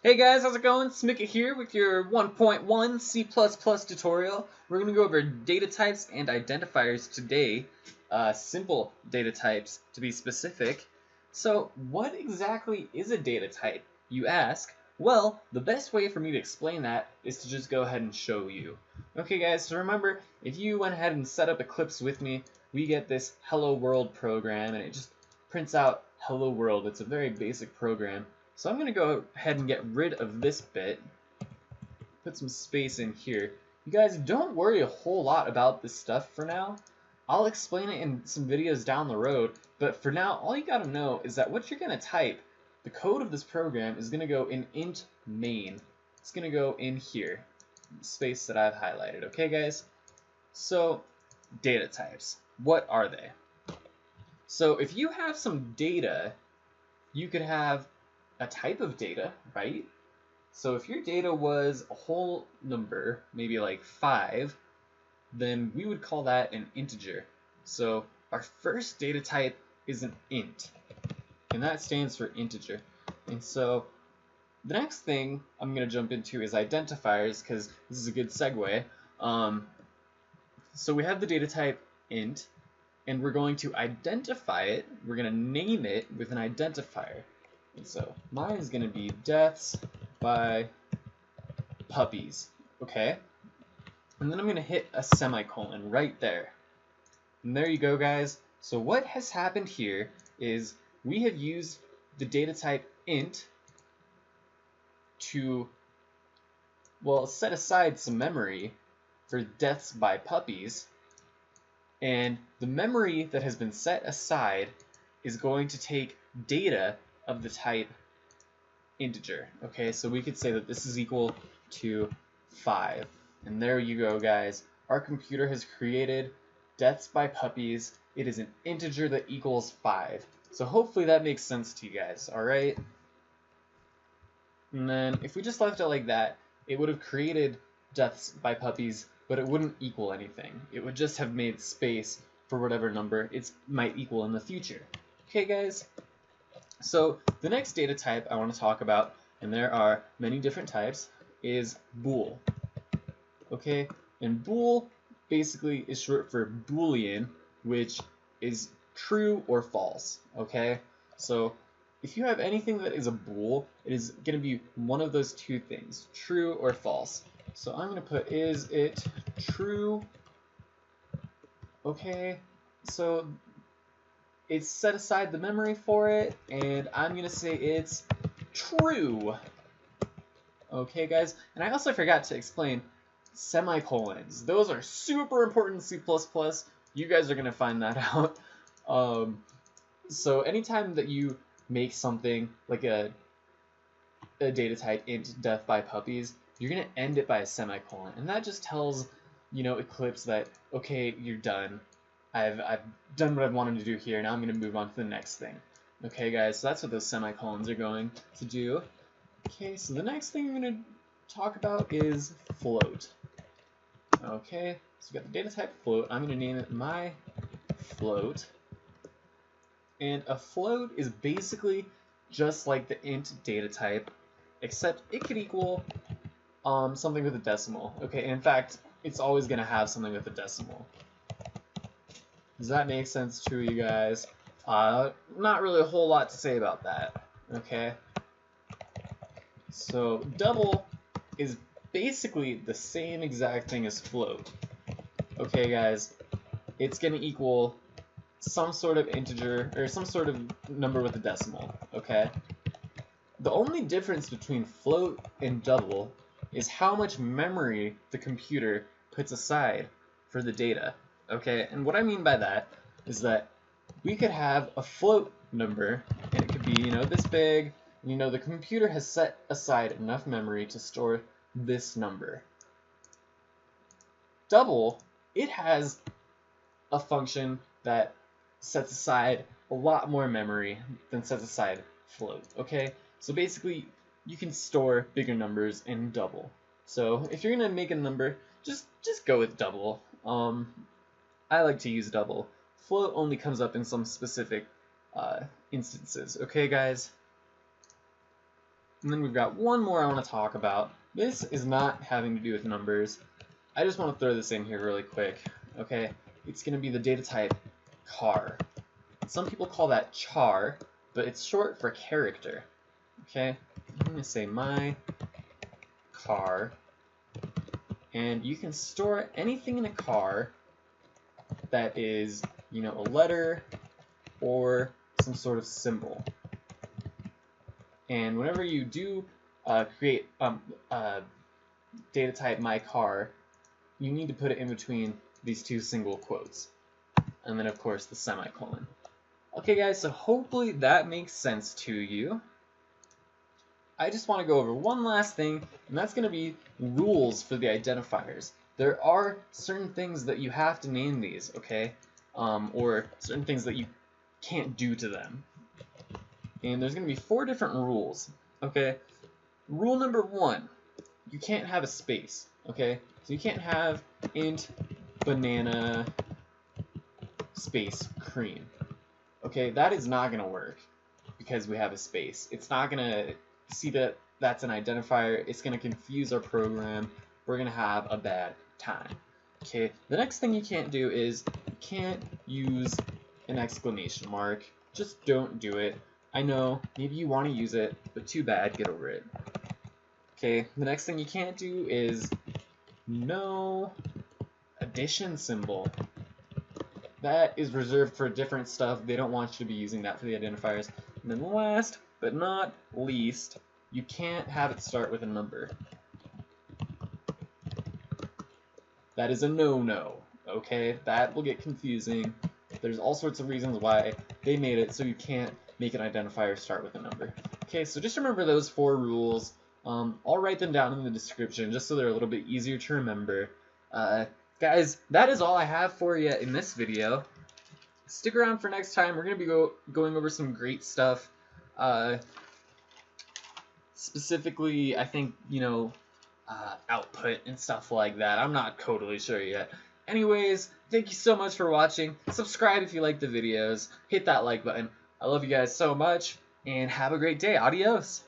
Hey guys, how's it going? Smikket here with your 1.1 C++ tutorial. We're going to go over data types and identifiers today, simple data types to be specific. So what exactly is a data type, you ask? Well, the best way for me to explain that is to just go ahead and show you. Okay guys, so remember, if you went ahead and set up Eclipse with me, we get this Hello World program and it just prints out Hello World. It's a very basic program. So I'm going to go ahead and get rid of this bit, put some space in here. You guys don't worry a whole lot about this stuff for now. I'll explain it in some videos down the road, but for now all you got to know is that what you're going to type, the code of this program is going to go in int main. It's going to go in here, the space that I've highlighted, okay guys? So data types, what are they? So if you have some data, you could have a type of data, right? So if your data was a whole number, maybe like 5, then we would call that an integer. So our first data type is an int, and that stands for integer. And so the next thing I'm going to jump into is identifiers, because this is a good segue. So we have the data type int, and we're going to identify it. We're going to name it with an identifier. And so mine is going to be deaths by puppies, okay? And then I'm going to hit a semicolon right there. And there you go, guys. So what has happened here is we have used the data type int to, well, set aside some memory for deaths by puppies. And the memory that has been set aside is going to take data of the type integer. Okay, so we could say that this is equal to 5. And there you go, guys. Our computer has created deaths by puppies. It is an integer that equals 5. So hopefully that makes sense to you guys, alright? And then if we just left it like that, it would have created deaths by puppies, but it wouldn't equal anything. It would just have made space for whatever number it might equal in the future. Okay, guys? So the next data type I want to talk about, and there are many different types, is bool. Okay, and bool basically is short for Boolean, which is true or false. Okay, so if you have anything that is a bool, it is going to be one of those two things, true or false. So I'm going to put is it true. Okay, so it's set aside the memory for it, and I'm going to say it's true. Okay, guys, and I also forgot to explain semicolons. Those are super important in C++. You guys are going to find that out. So anytime that you make something like a data type int death by puppies, you're going to end it by a semicolon, and that just tells, you know, Eclipse that, okay, you're done. I've done what I wanted to do here. Now I'm going to move on to the next thing. Okay, guys, so that's what those semicolons are going to do. Okay, so the next thing I'm going to talk about is float. Okay, so we got the data type float. I'm going to name it my float. And a float is basically just like the int data type, except it could equal something with a decimal. Okay, in fact, it's always going to have something with a decimal. Does that make sense to you guys? Not really a whole lot to say about that. Okay. So double is basically the same exact thing as float. Okay, guys. It's going to equal some sort of integer or some sort of number with a decimal. Okay. The only difference between float and double is how much memory the computer puts aside for the data. Okay, and what I mean by that is that we could have a float number, and it could be, you know, this big. You know, the computer has set aside enough memory to store this number. Double, it has a function that sets aside a lot more memory than sets aside float. Okay, so basically, you can store bigger numbers in double. So if you're gonna make a number, just go with double. I like to use double. Float only comes up in some specific instances. Okay, guys? And then we've got one more I want to talk about. This is not having to do with numbers. I just want to throw this in here really quick. Okay, it's going to be the data type char. Some people call that char, but it's short for character. Okay, I'm going to say my char, and you can store anything in a char that is, a letter or some sort of symbol. And whenever you do create data type my char, you need to put it in between these two single quotes, and then of course the semicolon. Okay guys, so hopefully that makes sense to you. I just want to go over one last thing, and that's going to be rules for the identifiers. There are certain things that you have to name these, okay? Or certain things that you can't do to them. And there's going to be 4 different rules, okay? Rule number 1, you can't have a space, okay? So you can't have int banana space cream. Okay, that is not going to work because we have a space. It's not going to see that that's an identifier. It's going to confuse our program. We're going to have a bad time. Okay, the next thing you can't do is you can't use an exclamation mark. Just don't do it. I know, maybe you want to use it, but too bad, get over it. Okay, the next thing you can't do is no addition symbol. That is reserved for different stuff. They don't want you to be using that for the identifiers. And then last but not least, you can't have it start with a number. That is a no-no, okay? That will get confusing. There's all sorts of reasons why they made it so you can't make an identifier start with a number. Okay, so just remember those 4 rules. I'll write them down in the description just so they're a little bit easier to remember. Guys, that is all I have for you in this video. Stick around for next time. We're going to be going over some great stuff. Specifically, I think, output and stuff like that. I'm not totally sure yet. Anyways, thank you so much for watching. Subscribe if you like the videos. Hit that like button. I love you guys so much, and have a great day. Adios.